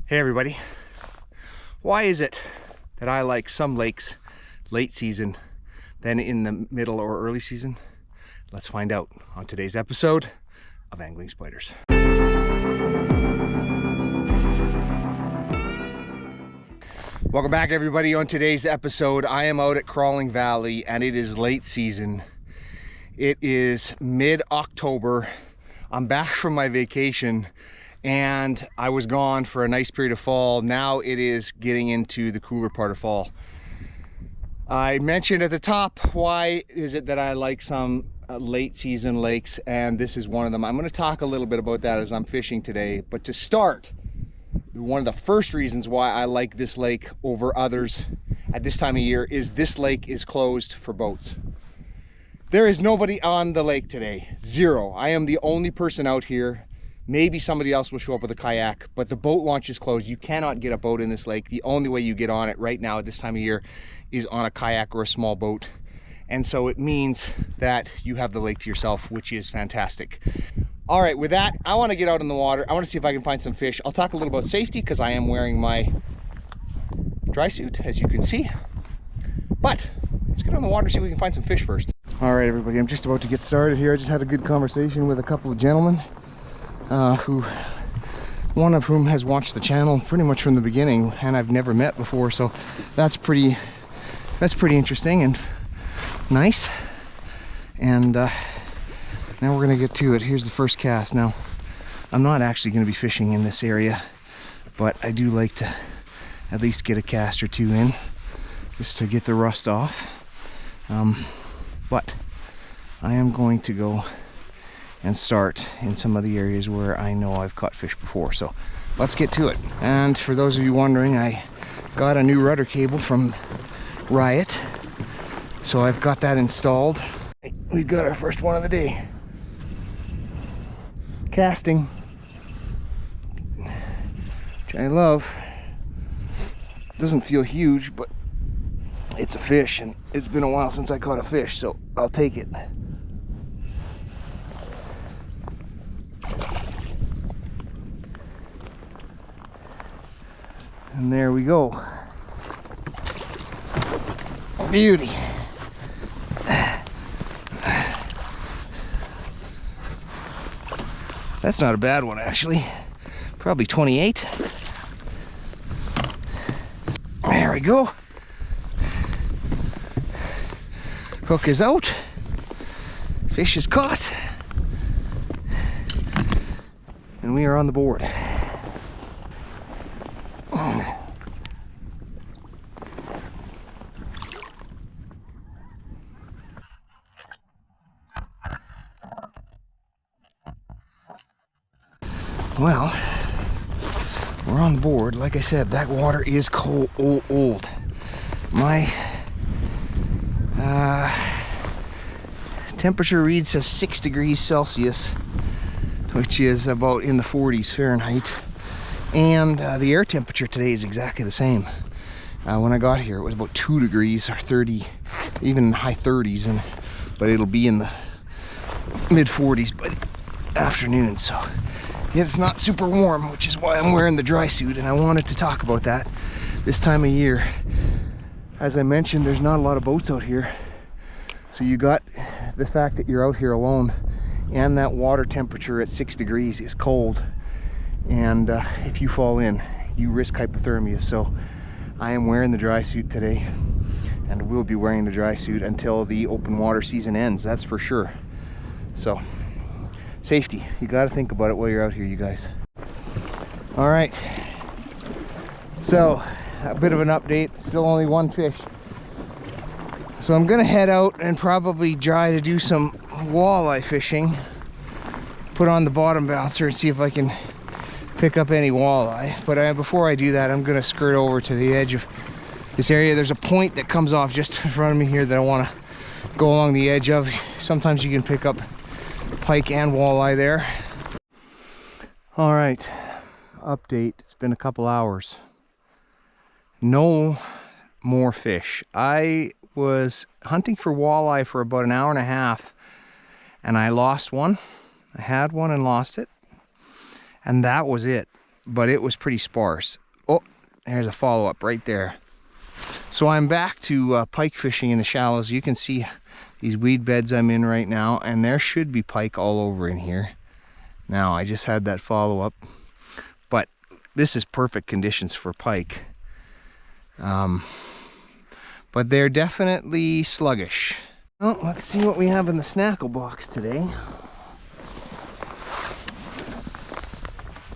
Hey everybody, why is it that I like some lakes late season than in the middle or early season? Let's find out on today's episode of Angling Spiders. Welcome back everybody. On today's episode, I am out at Crawling Valley and it is late season. It is mid-October. I'm back from my vacation and I was gone for a nice period of fall. Now it is getting into the cooler part of fall. I mentioned at the top, why is it that I like some late season lakes, and this is one of them. I'm going to talk a little bit about that as I'm fishing today, but to start, one of the first reasons why I like this lake over others at this time of year is this lake is closed for boats. There is nobody on the lake today, zero. I am the only person out here. Maybe somebody else will show up with a kayak, but the boat launch is closed. You cannot get a boat in this lake. The only way you get on it right now at this time of year is on a kayak or a small boat. And so it means that you have the lake to yourself, which is fantastic. All right, with that, I want to get out in the water. I want to see if I can find some fish. I'll talk a little about safety because I am wearing my dry suit, as you can see. But let's get on the water and see if we can find some fish first. All right, everybody, I'm just about to get started here. I just had a good conversation with a couple of gentlemen. One of whom has watched the channel pretty much from the beginning, and I've never met before, so that's pretty interesting and nice. And now we're gonna get to it. Here's the first cast. Now I'm not actually going to be fishing in this area, but I do like to at least get a cast or two in just to get the rust off. But I am going to go and start in some of the areas where I know I've caught fish before. So let's get to it. And for those of you wondering, I got a new rudder cable from Riot. So I've got that installed. We've got our first one of the day. Casting, which I love. Doesn't feel huge, but it's a fish, and it's been a while since I caught a fish, so I'll take it. And there we go. Beauty. That's not a bad one, actually. Probably 28. There we go. Hook is out. Fish is caught. And we are on the board. Well, we're on board. Like I said, that water is cold, old. My temperature reads says 6 degrees Celsius, which is about in the 40s Fahrenheit. And the air temperature today is exactly the same. When I got here, it was about 2 degrees or 30, even high 30s, but it'll be in the mid 40s by the afternoon. So yeah, it's not super warm, which is why I'm wearing the dry suit, and I wanted to talk about that this time of year. As I mentioned, there's not a lot of boats out here, so you got the fact that you're out here alone, and that water temperature at 6 degrees is cold, and if you fall in, you risk hypothermia. So I am wearing the dry suit today, and will be wearing the dry suit until the open water season ends, that's for sure. So safety, you got to think about it while you're out here, you guys. All right, so a bit of an update. Still only one fish, so I'm gonna head out and probably try to do some walleye fishing, put on the bottom bouncer and see if I can pick up any walleye. But before I do that, I'm gonna skirt over to the edge of this area. There's a point that comes off just in front of me here that I want to go along the edge of. Sometimes you can pick up pike and walleye there. All right, update. It's been a couple hours. No more fish. I was hunting for walleye for about an hour and a half, and I lost one. I had one and lost it, and that was it. but it was pretty sparse. Oh, there's a follow-up right there. So I'm back to pike fishing in the shallows. You can see these weed beds I'm in right now, and there should be pike all over in here. Now, I just had that follow-up, but this is perfect conditions for pike. But they're definitely sluggish. Well, let's see what we have in the snackle box today.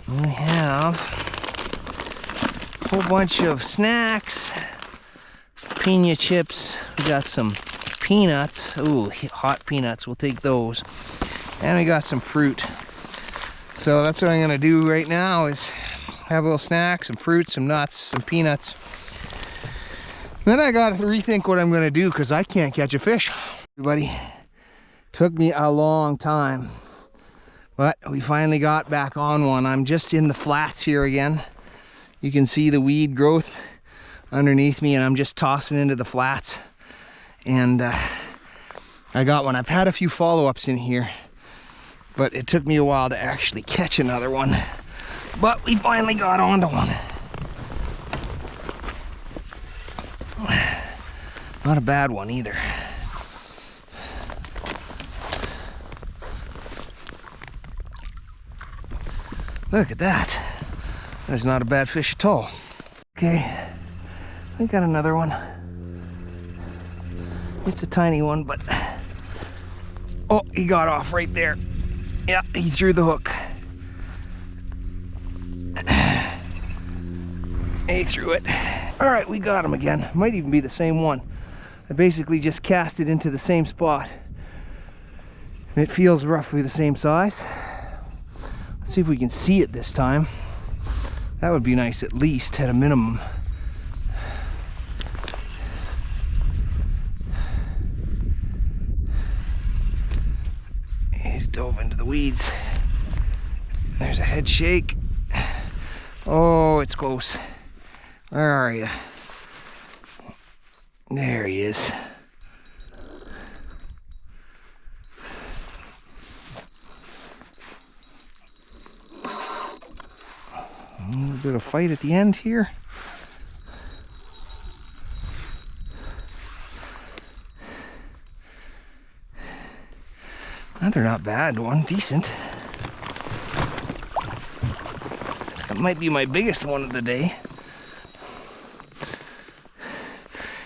We have a whole bunch of snacks, pina chips, we got some peanuts, ooh, hot peanuts, we'll take those, and we got some fruit. So that's what I'm gonna do right now, is have a little snack, some fruit, some nuts, some peanuts. Then I gotta rethink what I'm gonna do, because I can't catch a fish. Everybody, took me a long time, but we finally got back on one. I'm just in the flats here again. You can see the weed growth underneath me, and I'm just tossing into the flats. And I got one. I've had a few follow-ups in here, but it took me a while to actually catch another one. But we finally got onto one. Not a bad one either. Look at that. That's not a bad fish at all. Okay, we got another one. It's a tiny one, but... Oh, he got off right there. Yeah, he threw the hook. He threw it. All right, we got him again. Might even be the same one. I basically just cast it into the same spot. It feels roughly the same size. Let's see if we can see it this time. That would be nice, at least, at a minimum. He's dove into the weeds. There's a head shake. Oh, it's close. Where are you? There he is. A little bit of fight at the end here. They're not bad, one decent. That might be my biggest one of the day.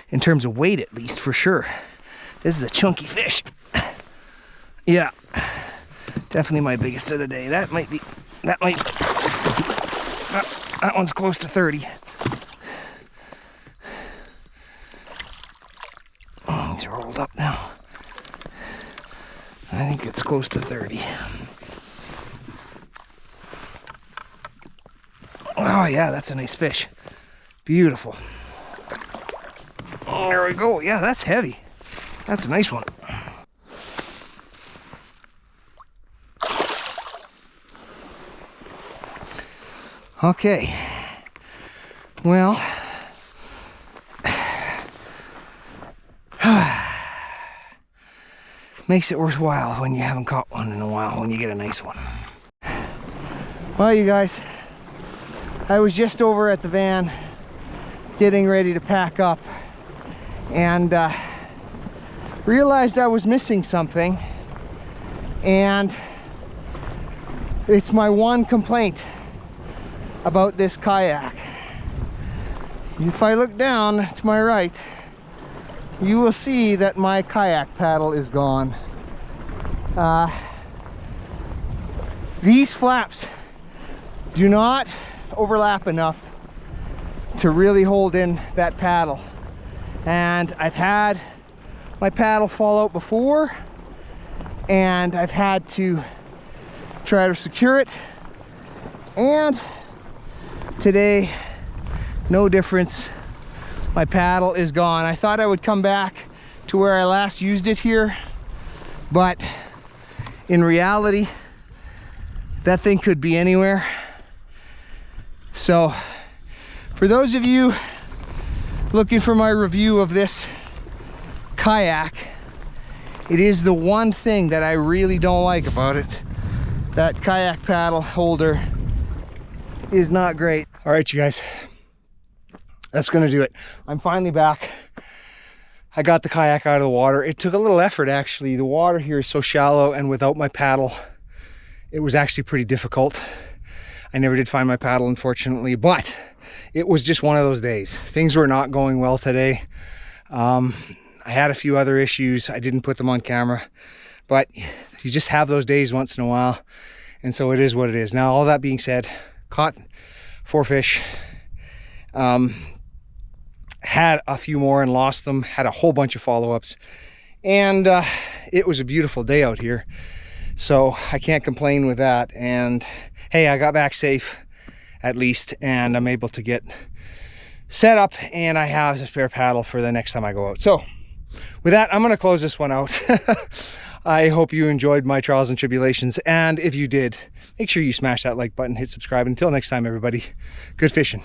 In terms of weight, at least, for sure. This is a chunky fish. Yeah, definitely my biggest of the day. That one's close to 30. Oh, he's rolled up now. I think it's close to 30. Oh yeah, that's a nice fish. Beautiful. There we go. Yeah, that's heavy. That's a nice one. Okay. Well, makes it worthwhile when you haven't caught one in a while, when you get a nice one. Well, you guys, I was just over at the van getting ready to pack up, and realized I was missing something, and it's my one complaint about this kayak. If I look down to my right, you will see that my kayak paddle is gone. These flaps do not overlap enough to really hold in that paddle, and I've had my paddle fall out before, and I've had to try to secure it, and today, no difference. My paddle is gone. I thought I would come back to where I last used it here, but in reality, that thing could be anywhere. So, for those of you looking for my review of this kayak, it is the one thing that I really don't like about it. That kayak paddle holder is not great. All right, you guys, that's gonna do it. I'm finally back. I got the kayak out of the water. It took a little effort, actually. The water here is so shallow, and without my paddle, it was actually pretty difficult. I never did find my paddle, unfortunately, but it was just one of those days. Things were not going well today. I had a few other issues. I didn't put them on camera, but you just have those days once in a while. And so it is what it is. Now, all that being said, caught 4 fish. Had a few more and lost them. Had a whole bunch of follow-ups. And it was a beautiful day out here. So I can't complain with that. And hey, I got back safe at least, and I'm able to get set up, and I have a spare paddle for the next time I go out. So with that, I'm going to close this one out. I hope you enjoyed my trials and tribulations, and if you did, make sure you smash that like button, hit subscribe. Until next time, everybody, good fishing.